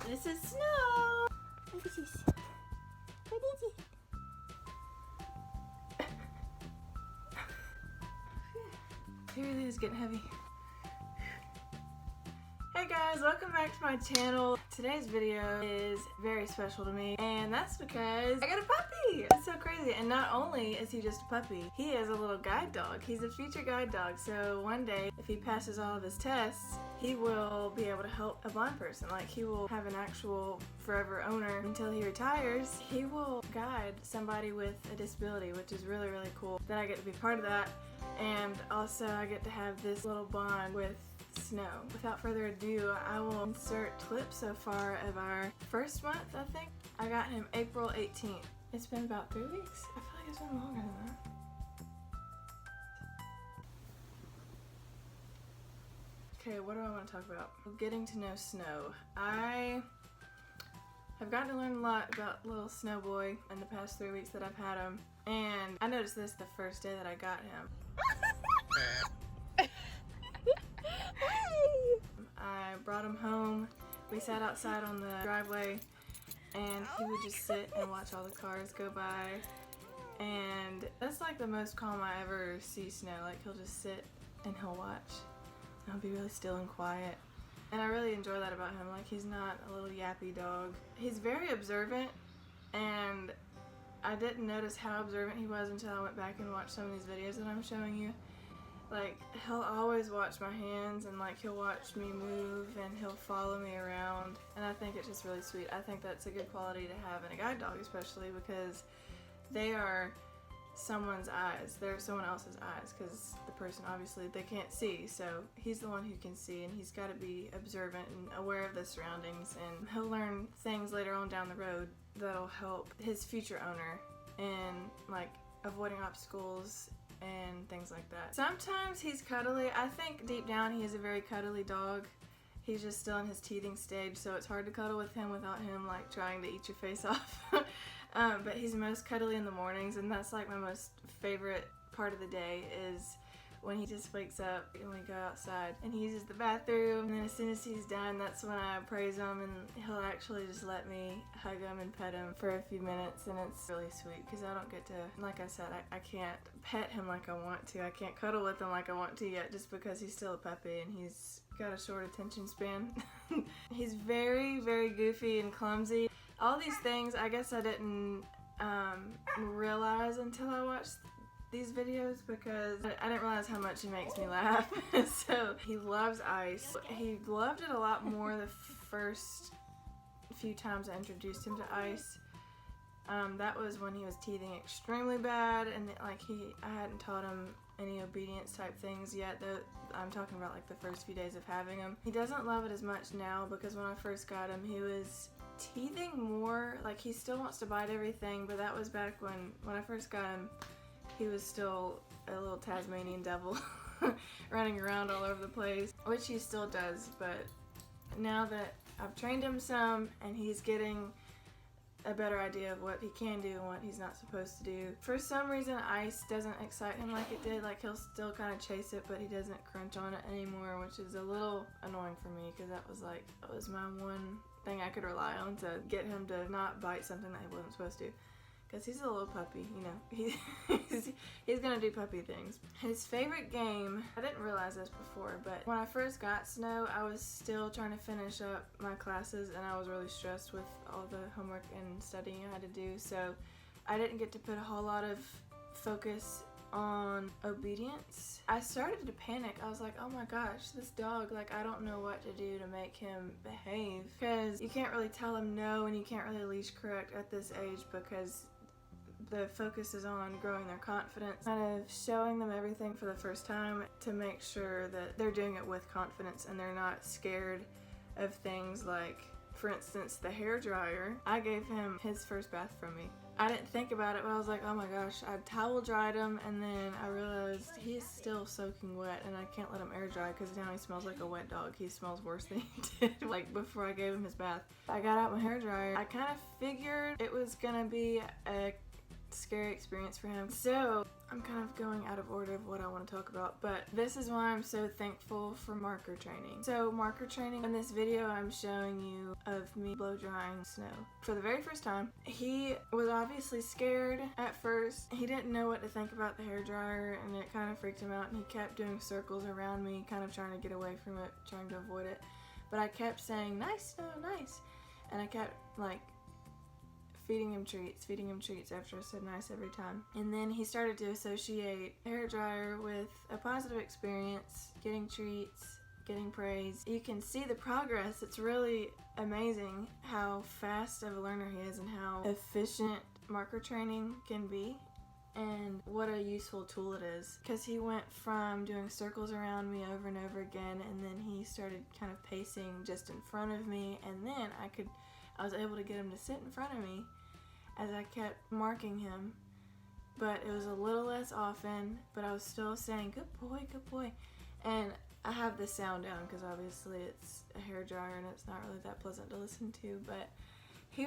This is Snow. What is this? What is it? It really is getting heavy. Hey guys, welcome back to my channel. Today's video is very special to me, and that's because I got a puppy. It's so crazy. And not only is he just a puppy, he is a little guide dog. He's a future guide dog. So one day, if he passes all of his tests, he will be able to help a blind person. Like, he will have an actual forever owner until he retires. He will guide somebody with a disability, which is really, really cool that I get to be part of that. And also I get to have this little bond with Snow. Without further ado, I will insert clips so far of our first month, I think. I got him April 18th. It's been about 3 weeks. I feel like it's been longer than that. Okay, what do I want to talk about? Getting to know Snow. I have gotten to learn a lot about little Snow Boy in the past 3 weeks that I've had him. And I noticed this the first day that I got him. I brought him home. We sat outside on the driveway and he would just sit and watch all the cars go by. And that's like the most calm I ever see Snow. Like, he'll just sit and he'll watch. And he'll be really still and quiet. And I really enjoy that about him. Like, he's not a little yappy dog. He's very observant, and I didn't notice how observant he was until I went back and watched some of these videos that I'm showing you. Like, he'll always watch my hands, and like, he'll watch me move, and he'll follow me around, and I think it's just really sweet. I think that's a good quality to have in a guide dog, especially because they are someone's eyes. They're someone else's eyes, because the person, obviously, they can't see, so he's the one who can see, and he's got to be observant and aware of the surroundings, and he'll learn things later on down the road that'll help his future owner in like avoiding obstacles and things like that. Sometimes he's cuddly. I think deep down he is a very cuddly dog. He's just still in his teething stage, so it's hard to cuddle with him without him like trying to eat your face off. But he's most cuddly in the mornings, and that's like my most favorite part of the day is when he just wakes up and we go outside and he uses the bathroom, and then as soon as he's done, that's when I praise him, and he'll actually just let me hug him and pet him for a few minutes, and it's really sweet because I don't get to, like I said, I can't pet him like I want to. I can't cuddle with him like I want to yet, just because he's still a puppy and he's got a short attention span. He's very, very goofy and clumsy. All these things I guess I didn't realize until I watched these videos, because I didn't realize how much he makes me laugh. So he loves ice. He loved it a lot more the first few times I introduced him to ice. That was when he was teething extremely bad, and like I hadn't taught him any obedience type things yet. Though I'm talking about like the first few days of having him. He doesn't love it as much now, because when I first got him, he was teething more. Like, he still wants to bite everything, but that was back when I first got him. He was still a little Tasmanian devil running around all over the place, which he still does, but now that I've trained him some and he's getting a better idea of what he can do and what he's not supposed to do. For some reason, ice doesn't excite him like it did. Like, he'll still kind of chase it, but he doesn't crunch on it anymore, which is a little annoying for me, because that was my one thing I could rely on to get him to not bite something that he wasn't supposed to. Because he's a little puppy, you know. He's gonna do puppy things. His favorite game, I didn't realize this before, but when I first got Snow, I was still trying to finish up my classes, and I was really stressed with all the homework and studying I had to do, so I didn't get to put a whole lot of focus on obedience. I started to panic. I was like, oh my gosh, this dog, like, I don't know what to do to make him behave, because you can't really tell him no, and you can't really leash correct at this age, because the focus is on growing their confidence, kind of showing them everything for the first time to make sure that they're doing it with confidence and they're not scared of things like, for instance, the hair dryer. I gave him his first bath from me. I didn't think about it, but I was like, oh my gosh, I towel dried him, and then I realized he's still soaking wet, and I can't let him air dry because now he smells like a wet dog. He smells worse than he did like before I gave him his bath. I got out my hair dryer. I kind of figured it was gonna be a scary experience for him. So I'm kind of going out of order of what I want to talk about, but this is why I'm so thankful for marker training. So marker training, in this video I'm showing you of me blow drying snow for the very first time. He was obviously scared at first. He didn't know what to think about the hairdryer, and it kind of freaked him out, and he kept doing circles around me, kind of trying to get away from it, trying to avoid it. But I kept saying, nice snow, nice. And I kept like feeding him treats after I said nice every time. And then he started to associate hairdryer with a positive experience, getting treats, getting praise. You can see the progress. It's really amazing how fast of a learner he is and how efficient marker training can be, and what a useful tool it is. Because he went from doing circles around me over and over again, and then he started kind of pacing just in front of me, and then I was able to get him to sit in front of me as I kept marking him, but it was a little less often, but I was still saying, good boy, and I have the sound down because obviously it's a hairdryer and it's not really that pleasant to listen to, but he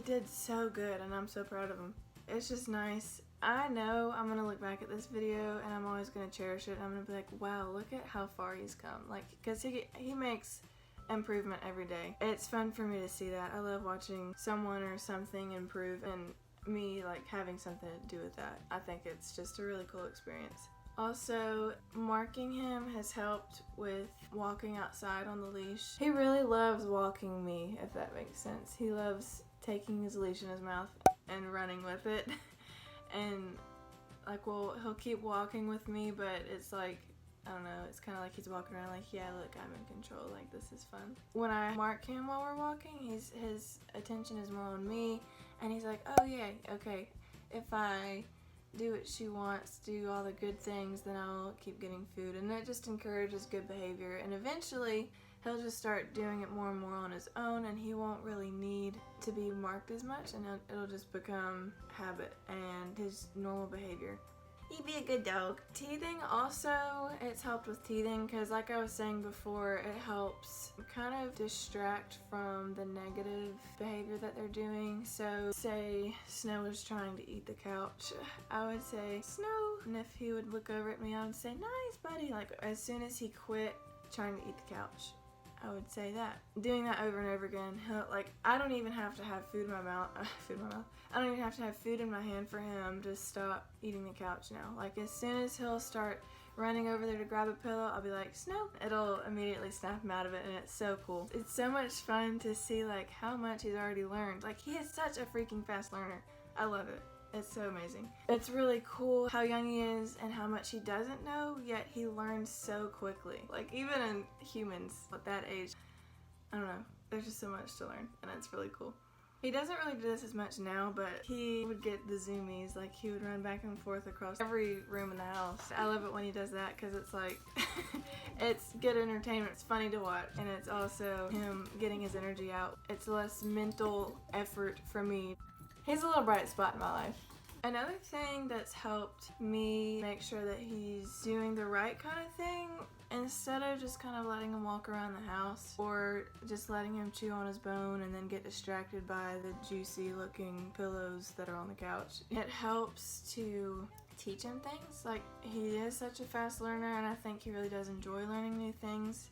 did so good, and I'm so proud of him. It's just nice. I know I'm gonna look back at this video and I'm always gonna cherish it, and I'm gonna be like, wow, look at how far he's come, like, because he makes improvement every day. It's fun for me to see that. I love watching someone or something improve, and me like having something to do with that. I think it's just a really cool experience. Also, marking him has helped with walking outside on the leash. He really loves walking me, if that makes sense. He loves taking his leash in his mouth and running with it. And like, well, he'll keep walking with me, but it's like, I don't know, it's kind of like he's walking around like, yeah, look, I'm in control, like, this is fun. When I mark him while we're walking, his attention is more on me, and he's like, oh yeah, okay, if I do what she wants, do all the good things, then I'll keep getting food, and that just encourages good behavior, and eventually he'll just start doing it more and more on his own, and he won't really need to be marked as much, and it'll just become habit and his normal behavior. He'd be a good dog. Teething also, it's helped with teething because, like I was saying before, it helps kind of distract from the negative behavior that they're doing. So say Snow was trying to eat the couch, I would say, Snow, and if he would look over at me, I would say, nice buddy. Like, as soon as he quit trying to eat the couch, I would say that. Doing that over and over again, like, I don't even have to have food in my mouth. I don't even have to have food in my hand for him to stop eating the couch now. Like, as soon as he'll start running over there to grab a pillow, I'll be like, Snow. It'll immediately snap him out of it, and it's so cool. It's so much fun to see, like, how much he's already learned. Like, he is such a freaking fast learner. I love it. It's so amazing. It's really cool how young he is and how much he doesn't know, yet he learns so quickly. Like, even in humans at that age, I don't know, there's just so much to learn, and it's really cool. He doesn't really do this as much now, but he would get the zoomies. Like, he would run back and forth across every room in the house. I love it when he does that because it's like, it's good entertainment. It's funny to watch, and it's also him getting his energy out. It's less mental effort for me. He's a little bright spot in my life. Another thing that's helped me make sure that he's doing the right kind of thing, instead of just kind of letting him walk around the house or just letting him chew on his bone and then get distracted by the juicy looking pillows that are on the couch, it helps to teach him things. Like, he is such a fast learner, and I think he really does enjoy learning new things,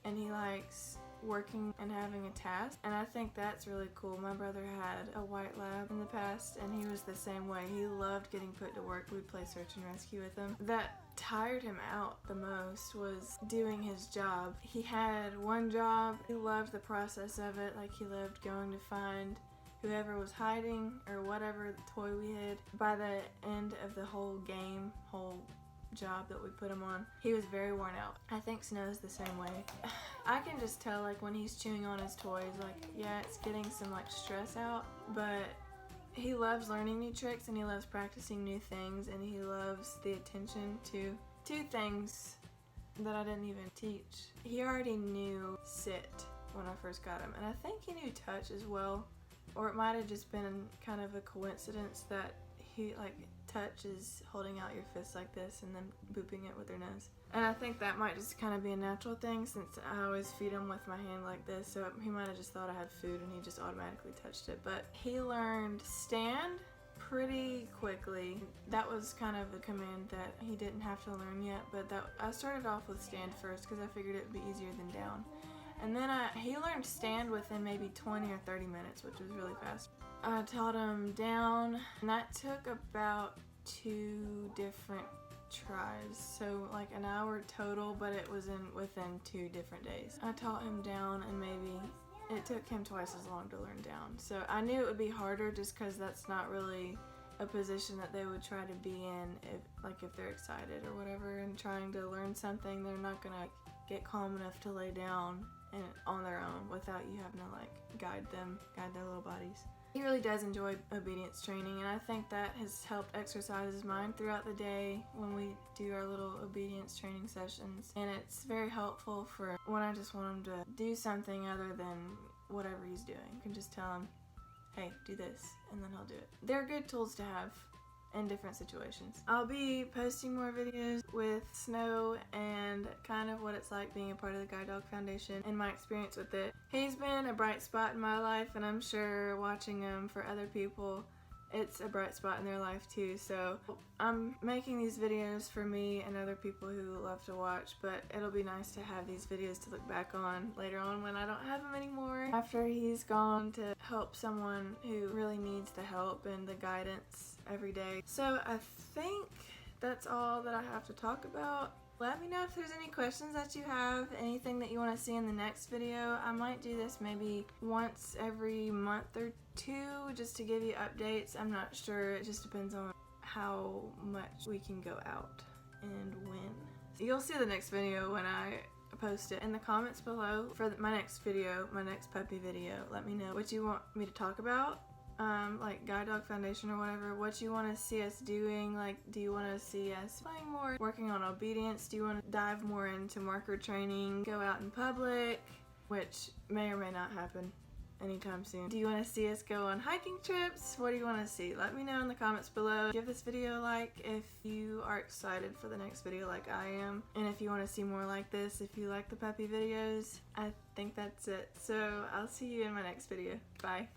and he likes working and having a task, and I think that's really cool. My brother had a white lab in the past, and he was the same way. He loved getting put to work. We'd play search and rescue with him. That tired him out the most was doing his job. He had one job. He loved the process of it. Like, he loved going to find whoever was hiding or whatever toy we hid. By the end of the whole job that we put him on, he was very worn out. I think Snow's the same way. I can just tell, like, when he's chewing on his toys, like, yeah, it's getting some, like, stress out, but he loves learning new tricks, and he loves practicing new things, and he loves the attention to things that I didn't even teach. He already knew sit when I first got him, and I think he knew touch as well, or it might have just been kind of a coincidence that he, like, touch is holding out your fist like this and then booping it with your nose. And I think that might just kind of be a natural thing, since I always feed him with my hand like this, so he might have just thought I had food and he just automatically touched it. But he learned stand, pretty quickly. That was kind of a command that he didn't have to learn yet, but I started off with stand first because I figured it would be easier than down. And then he learned stand within maybe 20 or 30 minutes, which was really fast. I taught him down, and that took about 2 different tries, so like an hour total, but it was within 2 different days. I taught him down, and maybe it took him twice as long to learn down. So I knew it would be harder just because that's not really a position that they would try to be in if they're excited or whatever and trying to learn something. They're not gonna get calm enough to lay down and on their own without you having to like guide their little bodies. He really does enjoy obedience training, and I think that has helped exercise his mind throughout the day when we do our little obedience training sessions. And it's very helpful for when I just want him to do something other than whatever he's doing. You can just tell him, hey, do this, and then he'll do it. They're good tools to have in different situations. I'll be posting more videos with Snow and kind of what it's like being a part of the Guide Dog Foundation and my experience with it. He's been a bright spot in my life, and I'm sure watching him for other people, it's a bright spot in their life too. So I'm making these videos for me and other people who love to watch, but it'll be nice to have these videos to look back on later on when I don't have him anymore, after he's gone, to help someone who really needs the help and the guidance every day. So I think that's all that I have to talk about. Let me know if there's any questions that you have, anything that you want to see in the next video. I might do this maybe once every month or 2 just to give you updates. I'm not sure. It just depends on how much we can go out and when. You'll see the next video when I post it in the comments below for my next video, my next puppy video. Let me know what you want me to talk about. Like Guide Dog Foundation or whatever, what you want to see us doing. Like, do you want to see us playing more, working on obedience? Do you want to dive more into marker training, go out in public, which may or may not happen anytime soon? Do you want to see us go on hiking trips? What do you want to see? Let me know in the comments below. Give this video a like if you are excited for the next video like I am, and if you want to see more like this, if you like the puppy videos. I think that's it. So I'll see you in my next video. Bye.